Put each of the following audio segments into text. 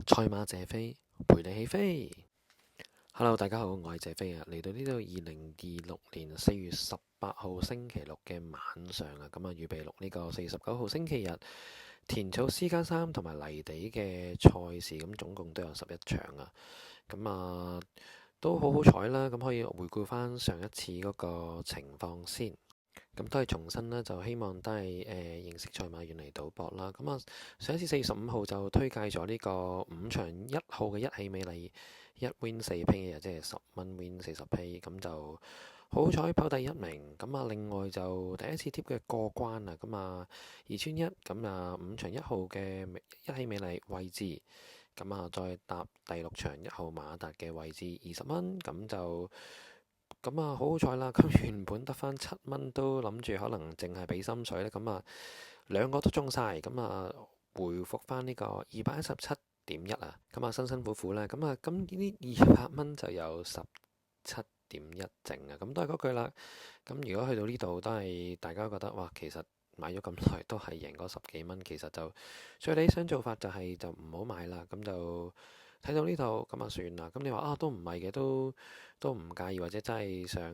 賽馬謝飛，陪你起飛。Hello，大家好，我係謝飛啊。嚟到呢度2026年4月18號星期六嘅晚上啊，咁啊預備錄呢個4月19號星期日田草私家衫同埋泥地嘅賽事，咁總共都有11場啊。咁啊都好好彩啦，咁可以回顧翻上一次嗰個情況先。咁都係重新啦，就希望都係認識賽馬，遠離賭博啦。咁啊，上一次4月15號就推介咗呢個5場1號嘅一起美麗一 win 4批啊，即係10蚊 win 40批，咁就好好彩跑第一名。咁啊，另外就第一次貼嘅過關啊，咁啊2串1，咁啊5場1號嘅一起美麗位置，咁啊再搭第6場1號馬達嘅位置20蚊，咁就。咁啊，好好彩啦！咁原本得返7蚊，都諗住可能淨係俾心水咧。咁啊，兩個都中晒，咁啊，回復返呢個217.1啊。咁啊，辛辛苦苦咧，咁啊，咁呢200蚊就有17.1剩啊。咁都係嗰句啦。咁如果去到呢度都係大家覺得哇，其實買咗咁耐都係贏嗰十幾蚊，其實就最理想做法就係就唔好買啦。咁就睇到呢度咁啊算啦。咁你話啊都唔係嘅，都唔介意，或者真係想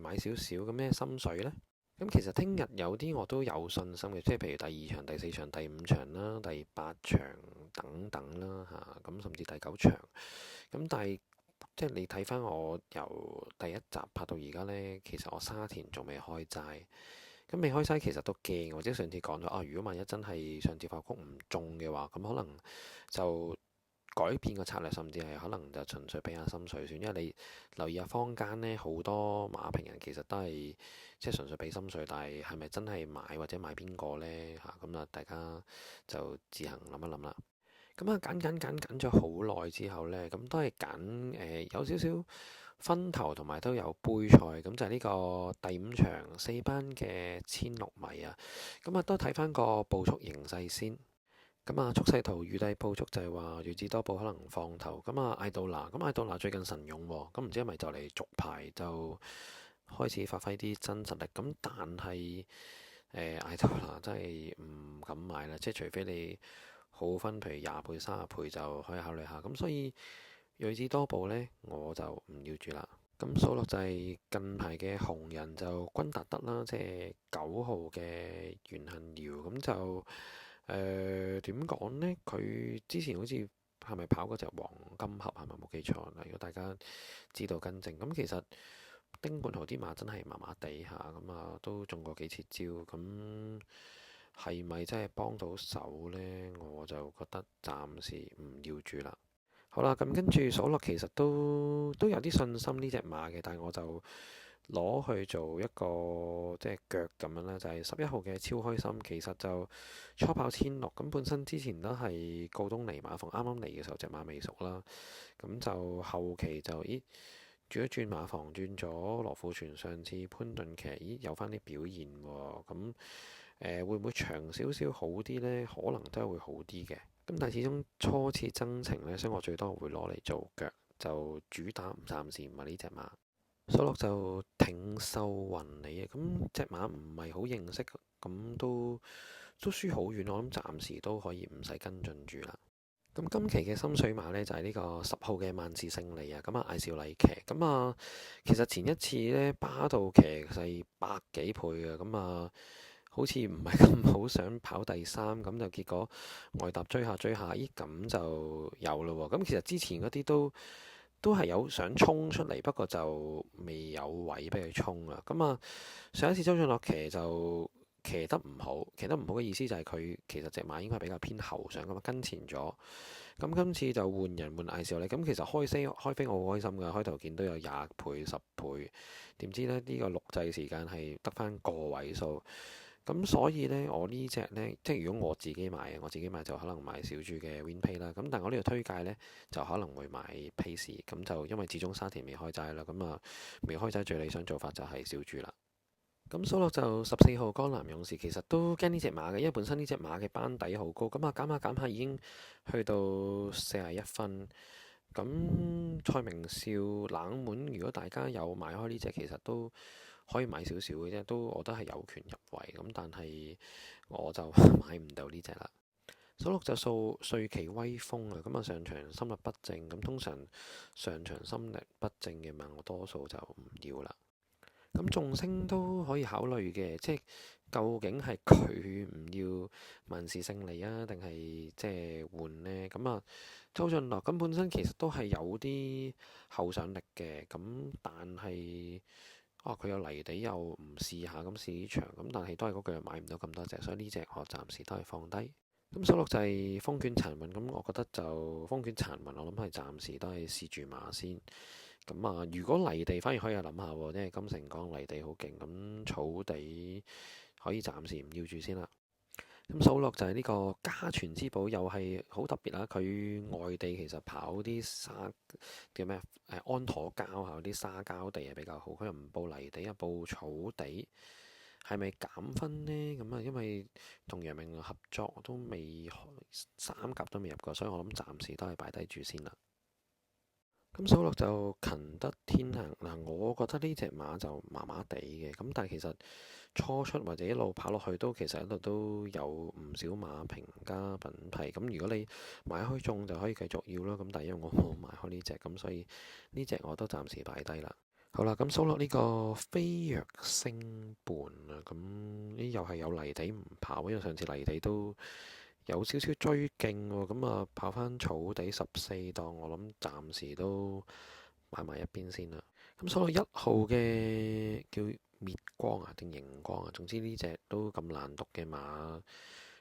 買少少咁咩心水呢？咁其實聽日有啲我都有信心嘅，即係譬如第2場、第4場、第5場啦、第8場等等啦嚇，咁甚至第9場。咁但係即係你睇翻我由第一集拍到而家呢，其實我沙田仲未開齋。咁未開齋其實都驚，或者上次講咗啊，如果萬一真係上次發曲唔中嘅話，咁可能就改變個策略，甚至係可能就純粹俾下心水算，因為你留意下坊間呢，好多馬評人其實都係即係純粹俾心水，但係係咪真係買或者買邊個呢？嚇？咁啊，大家就自行諗一諗啦。咁啊，揀咗好耐之後呢，咁都係揀有少少分頭同埋都有杯賽，咁就係呢個第5場4班嘅1600米啊。咁啊，都睇翻個步速形勢先。咁啊，速勢圖預計步速就係話睿智多寶可能放頭。咁啊，艾杜拿最近神勇喎，咁唔知係咪就嚟續牌就開始發揮啲真實力。咁但係艾杜拿真係唔敢買啦，即係除非你好分，譬如20倍、30倍就可以考慮下。咁所以睿智多寶呢，我就唔要住啦。咁數落就係近排嘅紅人就君達德啦，即係9號嘅袁幸堯，咁就點講呢？佢之前好似係咪跑嗰隻黃金盒係咪冇記錯？如果大家知道跟正，咁其實丁冠豪啲馬真係麻麻地下，咁啊都中過幾次招，咁係咪真係幫到手呢？我就覺得暫時唔要住啦。好啦，咁跟住數落其實都有啲信心呢隻馬嘅，但係我就攞去做一個即係腳咁樣啦，就係11號嘅超開心，其實就初跑1600，咁本身之前都係告東尼馬房啱啱嚟嘅時候隻馬未熟啦，咁就後期就咦轉一轉馬房，轉咗羅富全，上次潘頓騎咦有翻啲表現喎，咁會唔會長少少好啲呢？可能都係會好啲嘅。咁但係始終初次增程呢，所以我最多會攞嚟做腳，就主打暫時唔係呢隻馬。數落就挺秀雲嚟嘅，咁隻馬唔係好認識，咁都輸好遠，我諗暫時都可以唔使跟進住啦。咁今期嘅心水馬呢，就係呢個10號嘅萬事勝利啊，咁啊艾少禮騎，咁啊其實前一次呢，巴道騎係百幾倍嘅，咁啊好似唔係咁好想跑第3，咁就結果外搭追下，咦咁就有咯喎，咁其實之前嗰啲都係有想衝出嚟，不過就未有位俾佢衝啊。咁啊上一次周俊樂騎就騎得唔好，騎得唔好嘅意思就係佢其實隻馬應該係比較偏後上咁啊，跟前咗。咁今次就換人換艾少禮，咁其實開飛我好開心㗎，開頭見到有20倍、10倍，點知呢？呢個錄製時間係得返個位數。咁所以呢，我呢隻呢，即係如果我自己買就可能買小注嘅 WinPay 啦。咁但係我呢度推介呢，就可能會買 Pace。咁就因為始終沙田未開齋啦，咁啊未開齋最理想做法就係小注啦。咁數落就14號江南勇士，其實都驚呢隻馬嘅，因為本身呢隻馬嘅班底好高，咁啊減下已經去到41分。咁蔡明紹冷門，如果大家有買開呢隻，其實都可以買少少嘅啫，都我覺得係有權入圍。咁但係我就買唔到呢隻啦。首六就帥其威風啊，咁啊上場心律不正，咁通常上場心律不正嘅馬我多數就唔要啦。咁眾星都可以考慮嘅，即係究竟係佢唔要萬事勝利啊，定係即係換呢？咁啊，周俊樂咁本身其實都係有啲後上力嘅，咁但係佢有泥地又唔試下咁試呢場，咁但係都係嗰句買唔到咁多隻，所以呢隻我暫時都係放低。咁首六就係風捲殘雲，咁我覺得就風捲殘雲，我諗係暫時都係試住馬先。咁啊，如果泥地反而可以諗下喎，因為金城講泥地好勁，咁草地可以暫時唔要住先啦。咁數落就係呢個家傳之寶，又係好特別啦。佢外地其實跑啲沙叫咩安妥膠啊，啲沙膠地係比較好，佢又唔報泥地，又報草地，係咪減分呢？咁啊，因為同楊明合作都未三甲都未入過，所以我諗暫時都係擺低住先啦。咁數落就勤得天行嗱，我覺得呢隻馬就麻麻地嘅，咁但係其實初出或者一路跑落去都其實一路都有唔少馬評加品批，咁如果你買開中就可以繼續要咯，咁但係因為我冇買開呢隻，咁所以呢隻我都暫時擺低啦。好啦，咁數落呢個飛躍星伴啊，咁呢又係有泥地唔跑，因為上次泥地都有少少追勁喎，咁啊跑翻草地14檔，我諗暫時都擺埋一邊先啦。咁數落1號嘅叫滅光啊定熒光啊，總之呢隻都咁難讀嘅馬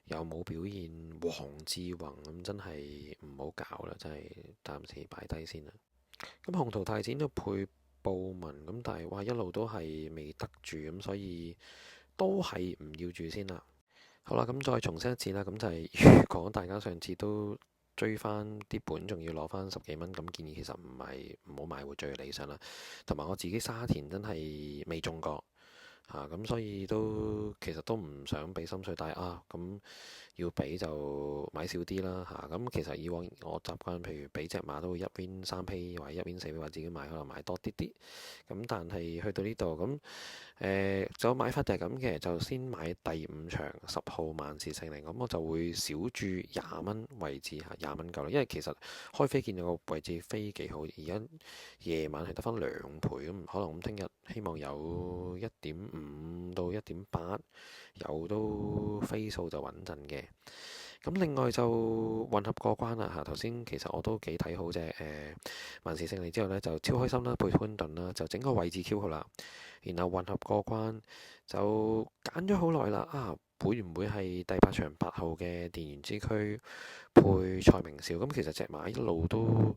又冇表現，黃志宏咁真係唔好搞啦，真係暫時擺低先啦。咁鴻圖大展都配布文咁，但係哇一路都係未得住，咁所以都係唔要住先啦。好啦，咁再重申一次啦，咁就係如果大家上次都追翻啲本，仲要攞翻10幾蚊，咁建議其實唔好買會最理想啦。同埋我自己沙田真係未中過嚇，咁所以其實都唔想俾心水，但係咁要俾就買少啲啦嚇。咁其實以往我習慣，譬如俾隻馬都會一 win 3P 或者一 win 4P，或者自己買可能買多啲啲。咁但係去到呢度咁。就買法就係咁嘅，就先買第5場10號萬事勝利，咁我就會少注20蚊位置嚇，20蚊夠啦。因為其實開飛見到個位置飛幾好，而家夜晚係得翻2倍咁，可能咁聽日希望有1.5到1.8，有都飛數就穩陣嘅。咁另外就混合過關啦嚇，頭先其實我都幾睇好啫。萬事勝利之後呢，就超開心啦，配潘頓啦，就整個位置 Q 好啦。然後混合過關就揀咗好耐啦，會唔會係第8場8號嘅電源之區配蔡明紹？咁其實隻馬一路都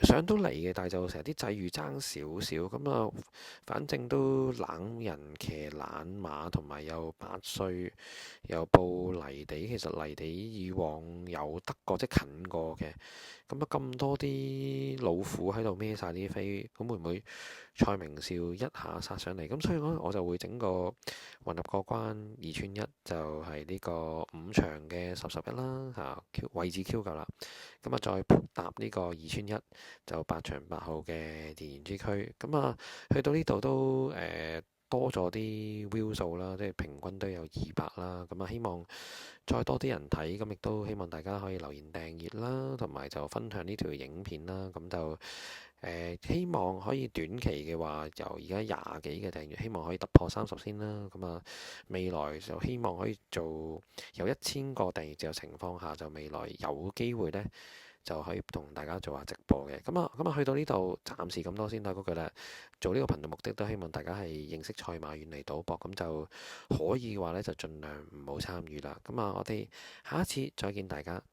上到嚟嘅，但係就成日啲際遇爭少少咁啊。反正都冷人騎冷馬，同埋又8歲又報泥地，其實泥地以往有得過即係近過嘅。咁啊咁多啲老虎喺度孭晒啲飛，咁會唔會蔡明紹一下殺上嚟？咁所以我就會整個混合過關2串1，就係呢個5場嘅10-11啦嚇，Q 位置 Q 夠啦。咁啊再搭呢個2串1，就8場8號嘅電源之區。咁啊去到呢度都多咗啲 view 數啦，即係平均都有200啦。咁啊希望再多啲人睇，咁亦都希望大家可以留言訂閱啦，同埋就分享呢條影片啦。咁就希望可以短期嘅話，由而家20幾嘅訂閱，希望可以突破30先啦。咁啊，未來就希望可以做有1000個訂閱嘅情況下，就未來有機會呢，就可以同大家做下直播嘅。咁啊，去到呢度暫時咁多先啦。嗰句啦，做呢個頻道目的都希望大家係認識賽馬，遠離賭博，咁就可以嘅話呢，就盡量唔好參與啦。咁啊，我哋下一次再見大家。